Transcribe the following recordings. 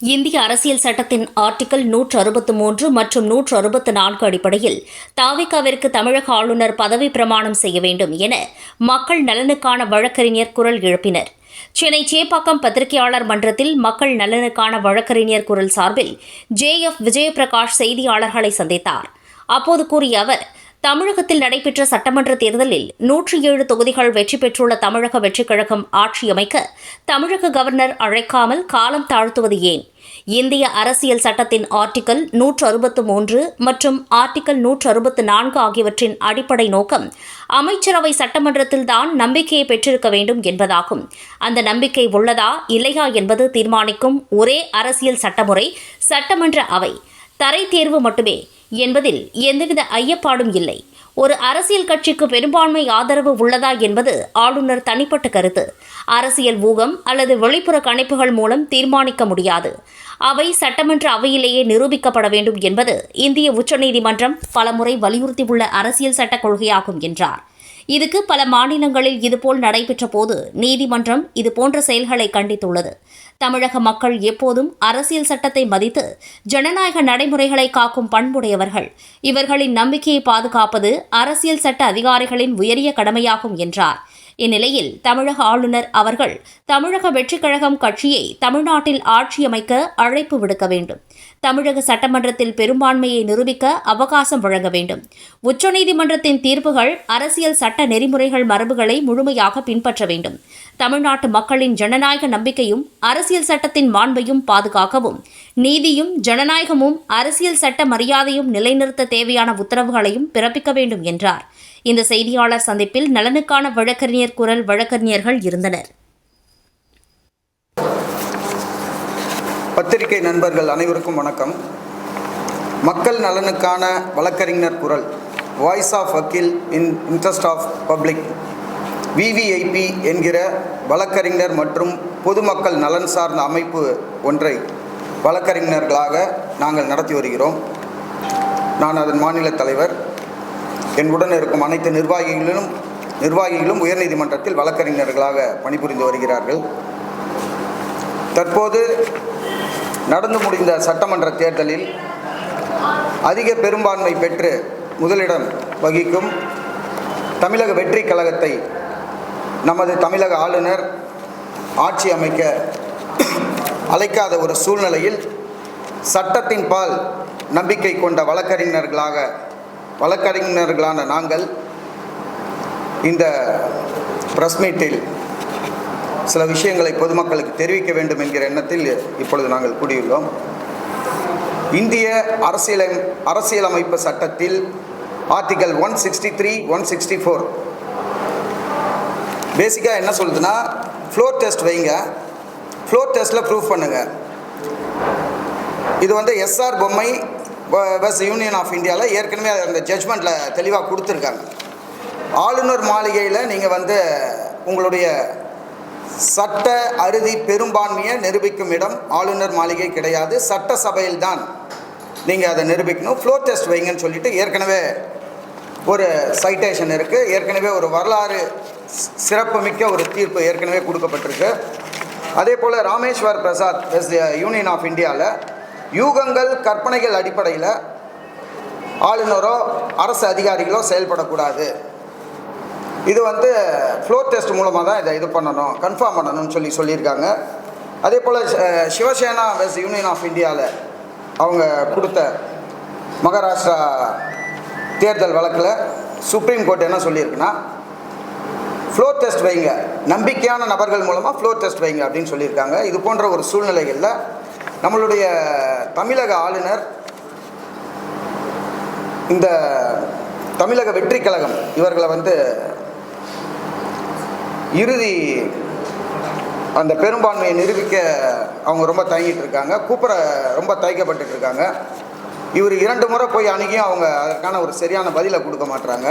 இந்திய அரசியல் சட்டத்தின் ஆர்டிகல் 163 மற்றும் 164 அடிப்படையில் தாவேகாவிற்கு தமிழக ஆளுநர் பதவி பிரமாணம் செய்ய வேண்டும் என மக்கள் நலனுக்கான வழக்கறிஞர் குரல் எழுப்பினர். சென்னை சேப்பாக்கம் பத்திரிகையாளர் மன்றத்தில் மக்கள் நலனுக்கான வழக்கறிஞர் குரல் சார்பில் ஜே.எஃப். விஜயபிரகாஷ் செய்தியாளர்களை சந்தித்தார். அப்போது கூறிய அவர், தமிழகத்தில் நடைபெற்ற சட்டமன்ற தேர்தலில் 107 தொகுதிகள் வெற்றி பெற்றுள்ள தமிழக வெற்றிக் கழகம் ஆட்சியமைக்க தமிழக கவர்னர் அழைக்காமல் காலம் தாழ்த்துவது ஏன்? இந்திய அரசியல் சட்டத்தின் ஆர்டிகல் 163 மற்றும் ஆர்டிகல் 164 ஆகியவற்றின் அடிப்படை நோக்கம் அமைச்சரவை சட்டமன்றத்தில்தான் நம்பிக்கையை பெற்றிருக்க வேண்டும் என்பதாகும். அந்த நம்பிக்கை உள்ளதா இல்லையா என்பது தீர்மானிக்கும் ஒரே அரசியல் சட்டமுறை சட்டமன்ற அவை. தரை தேர்வு மட்டுமே என்பதில் எந்தவித ஐயப்பாடும் இல்லை. ஒரு அரசியல் கட்சிக்கு பெரும்பான்மை ஆதரவு உள்ளதா என்பது ஆளுநர் தனிப்பட்ட கருத்து. அரசியல் ஊகம் அல்லது வெளிப்புற கணிப்புகள் மூலம் தீர்மானிக்க முடியாது. அவை சட்டமன்ற அவையிலேயே நிரூபிக்கப்பட வேண்டும் என்பது இந்திய உச்சநீதிமன்றம் பலமுறை வலியுறுத்தியுள்ள அரசியல் சட்டக் கொள்கையாகும் என்றார். இதுக்கு பல மாநிலங்களில் இதுபோல் நடைபெற்ற போது நீதிமன்றம் இதுபோன்ற செயல்களை கண்டித்துள்ளது. தமிழக மக்கள் எப்போதும் அரசியல் சட்டத்தை மதித்து ஜனநாயக நடைமுறைகளை காக்கும் பண்புடையவர்கள். இவர்களின் நம்பிக்கையை பாதுகாப்பது அரசியல் சட்ட அதிகாரிகளின் உயரிய கடமையாகும் என்றார். இந்நிலையில் தமிழக ஆளுநர் அவர்கள் தமிழக வெற்றிக் கழகம் கட்சியை தமிழ்நாட்டில் ஆட்சியமைக்க அழைப்பு விடுக்க வேண்டும். தமிழக சட்டமன்றத்தில் பெரும்பான்மையை நிரூபிக்க அவகாசம் வழங்க வேண்டும். உச்சநீதிமன்றத்தின் தீர்ப்புகள் அரசியல் சட்ட நெறிமுறைகள் மரபுகளை முழுமையாக பின்பற்ற வேண்டும். தமிழ்நாட்டு மக்களின் ஜனநாயக நம்பிக்கையும் அரசியல் சட்டத்தின் மாண்பையும் பாதுகாக்கவும் நீதியும் ஜனநாயகமும் அரசியல் சட்ட மரியாதையும் நிலைநிறுத்த தேவையான உத்தரவுகளையும் பிறப்பிக்க வேண்டும் என்றார். இந்த செய்தியாளர் சந்திப்பில் நலனுக்கான வழக்கறிஞர் குரல் வழக்கறிஞர்கள் இருந்தனர். பத்திரிகை நண்பர்கள் அனைவருக்கும் வணக்கம். மக்கள் நலனுக்கான வழக்கறிஞர் குரல், வாய்ஸ் ஆஃப் வக்கீல் in interest of public, VVIP என்கிற வழக்கறிஞர் மற்றும் பொதுமக்கள் நலன் சார்ந்த அமைப்பு ஒன்றை வழக்கறிஞர்களாக நாங்கள் நடத்தி வருகிறோம். நான் அதன் மாநில தலைவர். என்னுடன் இருக்கும் அனைத்து நிர்வாகிகளும் உயர்நீதிமன்றத்தில் வழக்கறிஞர்களாக பணிபுரிந்து வருகிறார்கள். தற்போது நடந்து முடிந்த சட்டமன்ற தேர்தலில் அதிக பெரும்பான்மை பெற்று முதலிடம் வகிக்கும் தமிழக வெற்றிக் கழகத்தை நமது தமிழக ஆளுநர் ஆட்சி அமைக்க அழைக்காத ஒரு சூழ்நிலையில் சட்டத்தின் பால் நம்பிக்கை கொண்ட வழக்கறிஞர்களான நாங்கள் இந்த பிரஸ் மீட்டில் சில விஷயங்களை பொதுமக்களுக்கு தெரிவிக்க வேண்டும் என்கிற எண்ணத்தில் இப்பொழுது நாங்கள் கூடியுள்ளோம். இந்திய அரசியலமைப்பு சட்டத்தில் ஆர்டிகல் 163, 164 பேசிக்காக என்ன சொல்லுதுன்னா, ஃப்ளோர் டெஸ்ட் வைங்க, ஃப்ளோர் டெஸ்ட்டில் ப்ரூஃப் பண்ணுங்கள். இது வந்து எஸ்ஆர் பொம்மை வெஸ் யூனியன் ஆஃப் இந்தியாவில் ஏற்கனவே அந்த ஜட்ஜ்மெண்ட்டில் தெளிவாக கொடுத்துருக்காங்க. ஆளுநர் மாளிகையில் நீங்கள் வந்து உங்களுடைய சட்ட அறுதி பெரும்பான்மையை நிரூபிக்கும் இடம் ஆளுநர் மாளிகை கிடையாது, சட்டசபையில் தான் நீங்கள் அதை நிரூபிக்கணும். ஃப்ளோர் டெஸ்ட் வைங்கன்னு சொல்லிட்டு ஏற்கனவே ஒரு சைட்டேஷன் இருக்குது. ஏற்கனவே ஒரு வரலாறு சிறப்புமிக்க ஒரு தீர்ப்பு ஏற்கனவே கொடுக்கப்பட்டிருக்கு. அதே போல் ராமேஸ்வர் பிரசாத் வெஸ் யூனியன் ஆஃப் இந்தியாவில் யூகங்கள் கற்பனைகள் அடிப்படையில் ஆளுநரோ அரசு அதிகாரிகளோ செயல்படக்கூடாது. இது வந்து ஃப்ளோர் டெஸ்ட் மூலமாக தான் இதை பண்ணணும், கன்ஃபார்ம் பண்ணணும்னு சொல்லியிருக்காங்க. அதே போல் சிவசேனா வெஸ் யூனியன் ஆஃப் இந்தியாவில் அவங்க கொடுத்த மகாராஷ்டிரா தேர்தல் வழக்கில் சுப்ரீம் கோர்ட் என்ன சொல்லியிருக்குன்னா, ஃப்ளோர் டெஸ்ட் வைங்க, நம்பிக்கையான நபர்கள் மூலமாக ஃப்ளோர் டெஸ்ட் வைங்க அப்படின்னு சொல்லியிருக்காங்க. இது போன்ற ஒரு சூழ்நிலைகளில் நம்மளுடைய தமிழக ஆளுநர் இந்த தமிழக வெற்றிக் கழகம் இவர்களை வந்து இறுதி அந்த பெரும்பான்மையை நிரூபிக்க அவங்க ரொம்ப தயங்கிட்டு இருக்காங்க, ரொம்ப தயக்கப்பட்டு இருக்காங்க. இவர் 2 முறை போய் அணுகியும் அவங்க அதற்கான ஒரு சரியான பதிலை கொடுக்க மாட்டுறாங்க.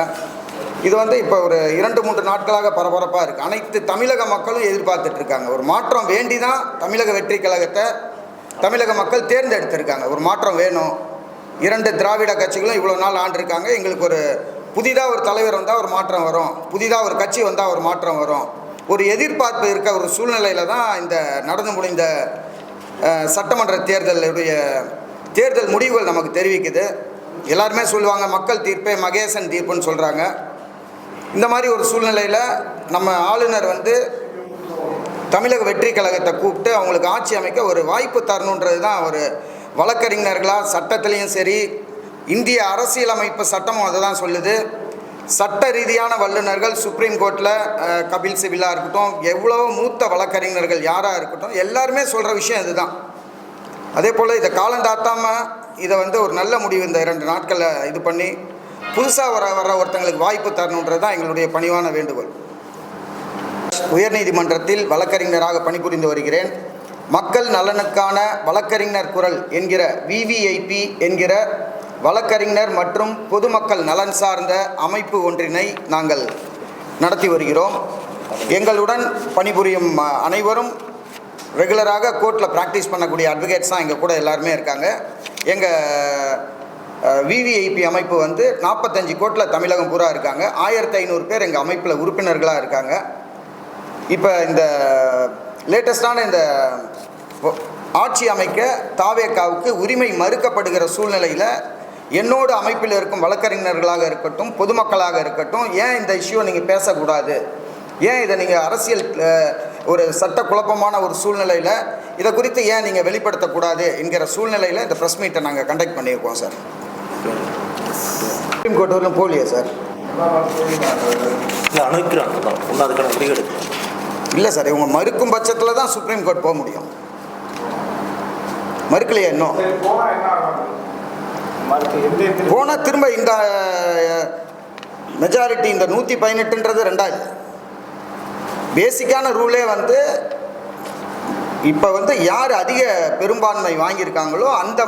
இது வந்து இப்போ ஒரு 2-3 நாட்களாக பரபரப்பாக இருக்குது. அனைத்து தமிழக மக்களும் எதிர்பார்த்துட்டு இருக்காங்க. ஒரு மாற்றம் வேண்டி தான் தமிழக வெற்றிக் கழகத்தை தமிழக மக்கள் தேர்ந்தெடுத்திருக்காங்க. ஒரு மாற்றம் வேணும். 2 திராவிட கட்சிகளும் இவ்வளோ நாள் ஆண்டிருக்காங்க. எங்களுக்கு ஒரு புதிதாக ஒரு தலைவர் வந்தால் ஒரு மாற்றம் வரும், புதிதாக ஒரு கட்சி வந்தால் ஒரு மாற்றம் வரும், ஒரு எதிர்பார்ப்பு இருக்க ஒரு சூழ்நிலையில் தான் இந்த நடந்து முடிந்த சட்டமன்ற தேர்தல் முடிவுகள் நமக்கு தெரிவிக்குது. எல்லாருமே சொல்லுவாங்க மக்கள் தீர்ப்பே மகேசன் தீர்ப்புன்னு சொல்கிறாங்க. இந்த மாதிரி ஒரு சூழ்நிலையில் நம்ம ஆளுநர் வந்து தமிழக வெற்றி கழகத்தை கூப்பிட்டு அவங்களுக்கு ஆட்சி அமைக்க ஒரு வாய்ப்பு தரணுன்றது தான் ஒரு வழக்கறிஞர்களாக சட்டத்திலையும் சரி, இந்திய அரசியலமைப்பு சட்டமும் அதை தான் சொல்லுது. சட்ட ரீதியான வல்லுநர்கள் சுப்ரீம் கோர்ட்டில் கபில் சிபிலாக இருக்கட்டும், எவ்வளோ மூத்த வழக்கறிஞர்கள் யாராக இருக்கட்டும், எல்லாருமே சொல்கிற விஷயம் இதுதான். அதே போல் இதை காலந்தாத்தாமல் இதை வந்து ஒரு நல்ல முடிவு இந்த 2 நாட்களில் இது பண்ணி புதுசாக வர ஒருத்தங்களுக்கு வாய்ப்பு தரணுன்றது தான் எங்களுடைய பணிவான வேண்டுகோள். உயர்நீதிமன்றத்தில் வழக்கறிஞராக பணிபுரிந்து வருகிறேன். மக்கள் நலனுக்கான வழக்கறிஞர் குரல் என்கிற விவிஐபி என்கிற வழக்கறிஞர் மற்றும் பொதுமக்கள் நலன் சார்ந்த அமைப்பு ஒன்றினை நாங்கள் நடத்தி வருகிறோம். எங்களுடன் பணிபுரியும் அனைவரும் ரெகுலராக கோர்ட்டில் ப்ராக்டிஸ் பண்ணக்கூடிய அட்வொகேட்ஸ் தான் எங்கள் கூட எல்லாருமே இருக்காங்க. எங்கள் விவிஐபி அமைப்பு வந்து 45 கோர்ட்டில் தமிழகம் பூரா இருக்காங்க. 1500 பேர் எங்கள் அமைப்பில் உறுப்பினர்களாக இருக்காங்க. இப்போ இந்த லேட்டஸ்டான இந்த ஆட்சி அமைக்க தாவேகாவுக்கு உரிமை மறுக்கப்படுகிற சூழ்நிலையில் என்னோட அமைப்பில் இருக்கும் வழக்கறிஞர்களாக இருக்கட்டும், பொதுமக்களாக இருக்கட்டும், ஏன் இந்த இஷ்யூவை நீங்கள் பேசக்கூடாது, ஏன் இதை நீங்கள் அரசியல் ஒரு சட்ட குழப்பமான ஒரு சூழ்நிலையில் இதை குறித்து ஏன் நீங்கள் வெளிப்படுத்தக்கூடாது என்கிற சூழ்நிலையில் இந்த ப்ரெஸ் மீட்டை நாங்கள் கண்டக்ட் பண்ணியிருக்கோம் சார். சுப்ரீம் கோர்ட் வரலும் போகலையே சார். இல்லை சார், இவங்க மறுக்கும் பட்சத்தில் தான் சுப்ரீம் கோர்ட் போக முடியும். மறுக்கலையே இன்னும். போனால் திரும்ப இந்த மெஜாரிட்டி இந்த 118ன்றது 2வது பேசிக்கான ரூலே வந்து இப்போ வந்து யார் அதிக பெரும்பான்மை வாங்கியிருக்காங்களோ அந்த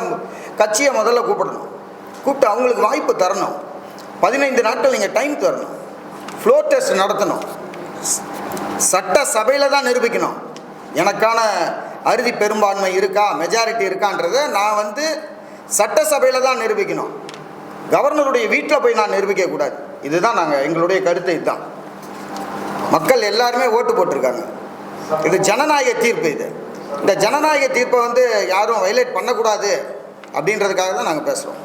கட்சியை முதல்ல கூப்பிட்டு அவங்களுக்கு வாய்ப்பு தரணும். 15 நாட்கள் நீங்கள் டைம் தரணும். ஃப்ளோர் டெஸ்ட் நடத்தணும். சட்ட சபையில் தான் நிரூபிக்கணும் எனக்கான அறுதி பெரும்பான்மை இருக்கா, மெஜாரிட்டி இருக்கான்றதை நான் வந்து சட்டசபையில் தான் நிரூபிக்கணும். கவர்னருடைய வீட்டில் போய் நான் நிரூபிக்கக்கூடாது. இதுதான் எங்களுடைய கருத்து. இதுதான் மக்கள் எல்லாருமே ஓட்டு போட்டிருக்காங்க. இது ஜனநாயக தீர்ப்பு. இந்த ஜனநாயக தீர்ப்பை வந்து யாரும் வயலேட் பண்ணக்கூடாது அப்படின்றதுக்காக தான் நாங்கள் பேசுகிறோம்.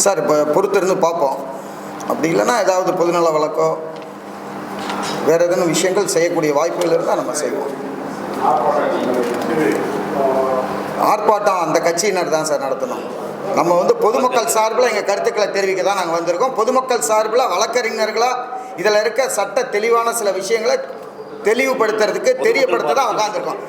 சார் இப்போ பொறுத்திருந்து பார்ப்போம். அப்படி இல்லைன்னா ஏதாவது பொதுநல வழக்கோ வேறு எதுவும் விஷயங்கள் செய்யக்கூடிய வாய்ப்புகள் இருந்தால் நம்ம செய்வோம். ஆர்ப்பாட்டம் அந்த கட்சியினர் தான் சார் நடத்தணும். நம்ம வந்து பொதுமக்கள் சார்பில் எங்கள் கருத்துக்களை தெரிவிக்க தான் நாங்கள் வந்திருக்கோம். பொதுமக்கள் சார்பில் வழக்கறிஞர்களாக இதில் இருக்க சட்ட தெளிவான சில விஷயங்களை தெளிவுபடுத்துறதுக்கு தெரியப்படுத்த தான் உட்காந்துருக்கோம்.